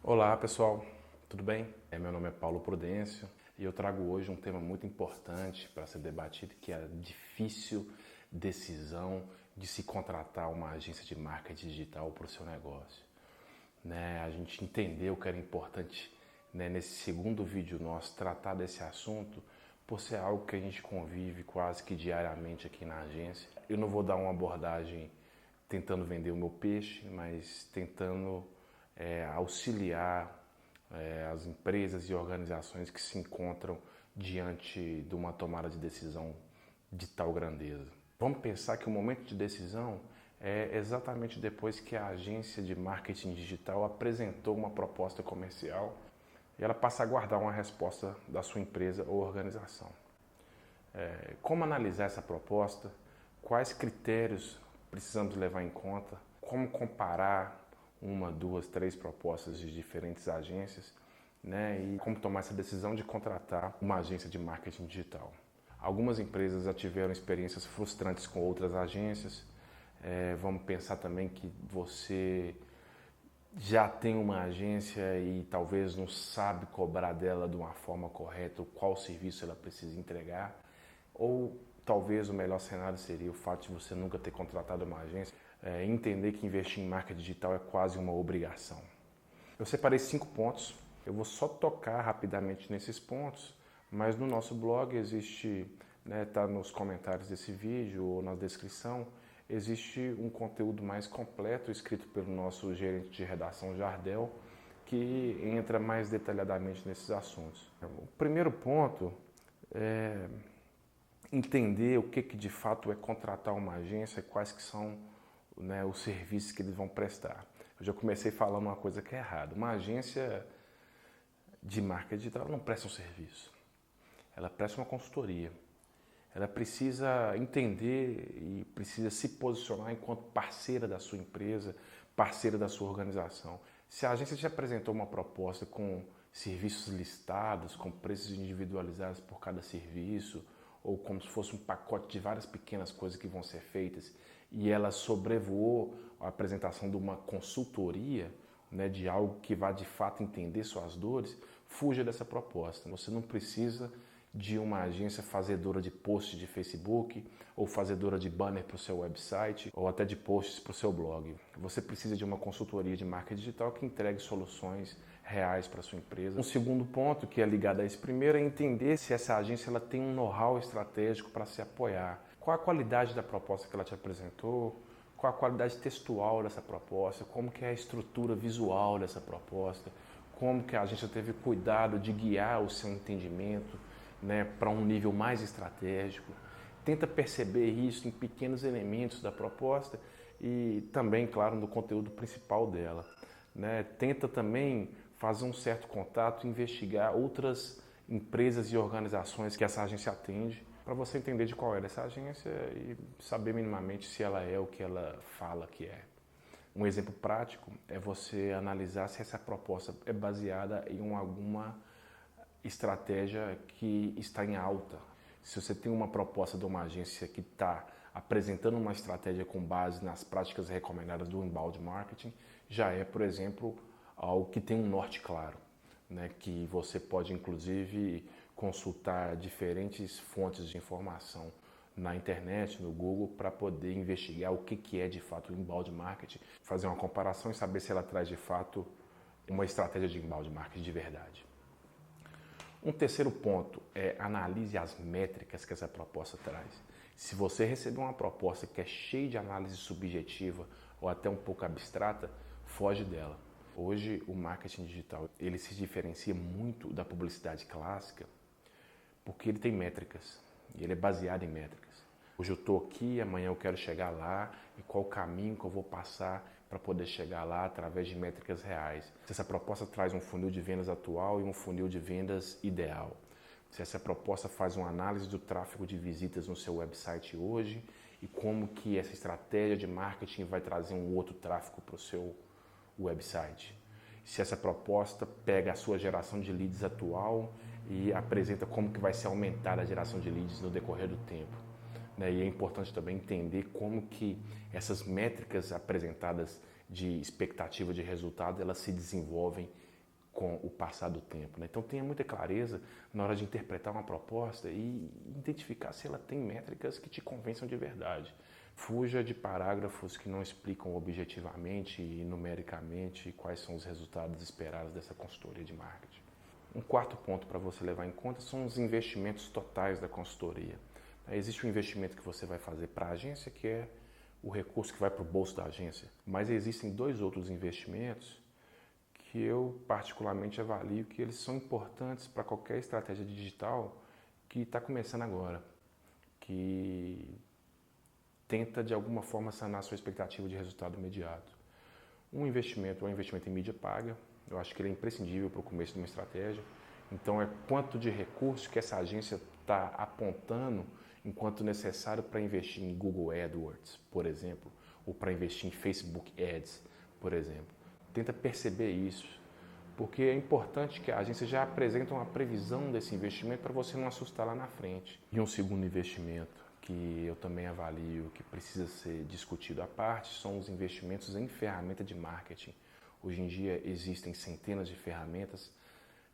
Olá pessoal, tudo bem? Meu nome é Paulo Prudêncio e eu trago hoje um tema muito importante para ser debatido, que é a difícil decisão de se contratar uma agência de marketing digital para o seu negócio. A gente entendeu que era importante, nesse segundo vídeo nosso, tratar desse assunto, por ser algo que a gente convive quase que diariamente aqui na agência. Eu não vou dar uma abordagem tentando vender o meu peixe, mas tentando auxiliar as empresas e organizações que se encontram diante de uma tomada de decisão de tal grandeza. Vamos pensar que o momento de decisão é exatamente depois que a agência de marketing digital apresentou uma proposta comercial e ela passa a aguardar uma resposta da sua empresa ou organização. Como analisar essa proposta? Quais critérios precisamos levar em conta? Como comparar uma, duas, três propostas de diferentes agências, e como tomar essa decisão de contratar uma agência de marketing digital. Algumas empresas já tiveram experiências frustrantes com outras agências. Vamos pensar também que você já tem uma agência e talvez não sabe cobrar dela de uma forma correta qual serviço ela precisa entregar, ou talvez o melhor cenário seria o fato de você nunca ter contratado uma agência, entender que investir em marketing digital é quase uma obrigação. Eu separei 5 pontos, eu vou só tocar rapidamente nesses pontos, mas no nosso blog existe, tá nos comentários desse vídeo ou na descrição, existe um conteúdo mais completo escrito pelo nosso gerente de redação Jardel, que entra mais detalhadamente nesses assuntos. O primeiro ponto é entender o que de fato é contratar uma agência e quais que são os serviços que eles vão prestar. Eu já comecei falando uma coisa que é errada. Uma agência de marketing digital não presta um serviço, ela presta uma consultoria. Ela precisa entender e precisa se posicionar enquanto parceira da sua empresa, parceira da sua organização. Se a agência te apresentou uma proposta com serviços listados, com preços individualizados por cada serviço, ou como se fosse um pacote de várias pequenas coisas que vão ser feitas, e ela sobrevoou a apresentação de uma consultoria, de algo que vá de fato entender suas dores, fuja dessa proposta. Você não precisa de uma agência fazedora de posts de Facebook ou fazedora de banner para o seu website ou até de posts para o seu blog. Você precisa de uma consultoria de marketing digital que entregue soluções reais para a sua empresa. Um segundo ponto que é ligado a esse primeiro é entender se essa agência ela tem um know-how estratégico para se apoiar. Qual a qualidade da proposta que ela te apresentou? Qual a qualidade textual dessa proposta? Como que é a estrutura visual dessa proposta? Como que a agência teve cuidado de guiar o seu entendimento para um nível mais estratégico. Tenta perceber isso em pequenos elementos da proposta e também, claro, no conteúdo principal dela. Tenta também fazer um certo contato, investigar outras empresas e organizações que essa agência atende, para você entender de qual é essa agência e saber minimamente se ela é o que ela fala que é. Um exemplo prático é você analisar se essa proposta é baseada em alguma estratégia que está em alta. Se você tem uma proposta de uma agência que está apresentando uma estratégia com base nas práticas recomendadas do inbound marketing, já é, por exemplo, algo que tem um norte claro, que você pode inclusive consultar diferentes fontes de informação na internet, no Google, para poder investigar o que é de fato o inbound marketing, fazer uma comparação e saber se ela traz de fato uma estratégia de inbound marketing de verdade. Um terceiro ponto é analise as métricas que essa proposta traz. Se você receber uma proposta que é cheia de análise subjetiva ou até um pouco abstrata, foge dela. Hoje o marketing digital ele se diferencia muito da publicidade clássica porque ele tem métricas e ele é baseado em métricas. Hoje eu estou aqui, amanhã eu quero chegar lá e qual o caminho que eu vou passar para poder chegar lá através de métricas reais. Se essa proposta traz um funil de vendas atual e um funil de vendas ideal. Se essa proposta faz uma análise do tráfego de visitas no seu website hoje e como que essa estratégia de marketing vai trazer um outro tráfego para o seu website. Se essa proposta pega a sua geração de leads atual e apresenta como que vai ser aumentada a geração de leads no decorrer do tempo. E é importante também entender como que essas métricas apresentadas de expectativa de resultado, elas se desenvolvem com o passar do tempo, né? Então tenha muita clareza na hora de interpretar uma proposta e identificar se ela tem métricas que te convençam de verdade. Fuja de parágrafos que não explicam objetivamente e numericamente quais são os resultados esperados dessa consultoria de marketing. Um quarto ponto para você levar em conta são os investimentos totais da consultoria. Existe um investimento que você vai fazer para a agência, que é o recurso que vai para o bolso da agência, mas existem dois outros investimentos que eu particularmente avalio que eles são importantes para qualquer estratégia digital que está começando agora, que tenta de alguma forma sanar a sua expectativa de resultado imediato. Um investimento é um investimento em mídia paga, eu acho que ele é imprescindível para o começo de uma estratégia, então é quanto de recurso que essa agência está apontando enquanto necessário para investir em Google AdWords, por exemplo, ou para investir em Facebook Ads, por exemplo. Tenta perceber isso, porque é importante que a agência já apresente uma previsão desse investimento para você não assustar lá na frente. E um segundo investimento que eu também avalio que precisa ser discutido à parte são os investimentos em ferramenta de marketing. Hoje em dia existem centenas de ferramentas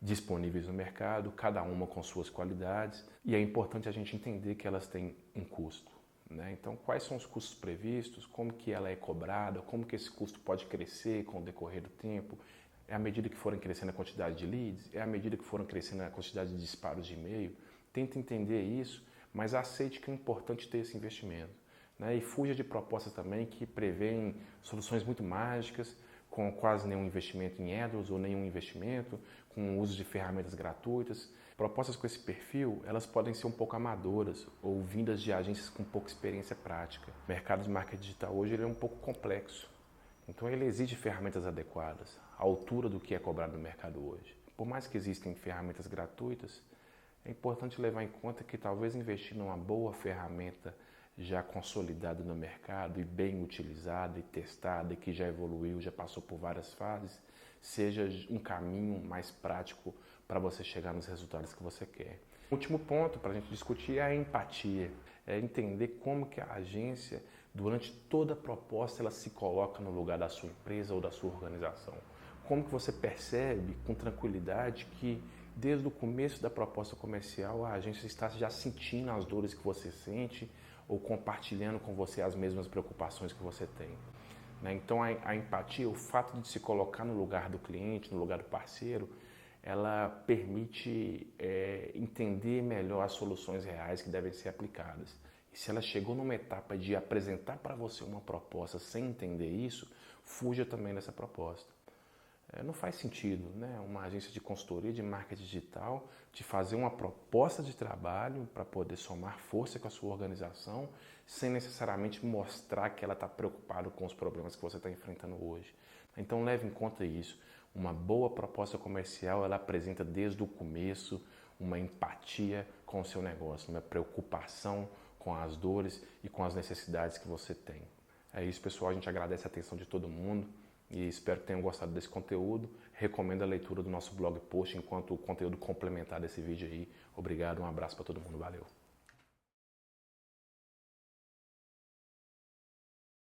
disponíveis no mercado, cada uma com suas qualidades, e é importante a gente entender que elas têm um custo, né? Então, quais são os custos previstos, como que ela é cobrada, como que esse custo pode crescer com o decorrer do tempo, é à medida que forem crescendo a quantidade de leads, é à medida que forem crescendo a quantidade de disparos de e-mail. Tenta entender isso, mas aceite que é importante ter esse investimento, né? E fuja de propostas também que prevêem soluções muito mágicas, com quase nenhum investimento em AdWords ou nenhum investimento, com o uso de ferramentas gratuitas. Propostas com esse perfil, elas podem ser um pouco amadoras ou vindas de agências com pouca experiência prática. O mercado de marketing digital hoje ele é um pouco complexo, então ele exige ferramentas adequadas, à altura do que é cobrado no mercado hoje. Por mais que existem ferramentas gratuitas, é importante levar em conta que talvez investir numa boa ferramenta já consolidada no mercado e bem utilizada e testada e que já evoluiu, já passou por várias fases, seja um caminho mais prático para você chegar nos resultados que você quer. O último ponto para a gente discutir é a empatia, é entender como que a agência, durante toda a proposta, ela se coloca no lugar da sua empresa ou da sua organização. Como que você percebe com tranquilidade que desde o começo da proposta comercial a agência está já sentindo as dores que você sente ou compartilhando com você as mesmas preocupações que você tem, né? Então a empatia, o fato de se colocar no lugar do cliente, no lugar do parceiro, ela permite entender melhor as soluções reais que devem ser aplicadas. E se ela chegou numa etapa de apresentar para você uma proposta sem entender isso, fuja também dessa proposta. Não faz sentido, né, uma agência de consultoria de marketing digital te fazer uma proposta de trabalho para poder somar força com a sua organização sem necessariamente mostrar que ela está preocupada com os problemas que você está enfrentando hoje. Então leve em conta isso. Uma boa proposta comercial ela apresenta desde o começo uma empatia com o seu negócio, uma preocupação com as dores e com as necessidades que você tem. É isso, pessoal. A gente agradece a atenção de todo mundo. E espero que tenham gostado desse conteúdo. Recomendo a leitura do nosso blog post enquanto conteúdo complementar desse vídeo aí. Obrigado, um abraço para todo mundo, valeu!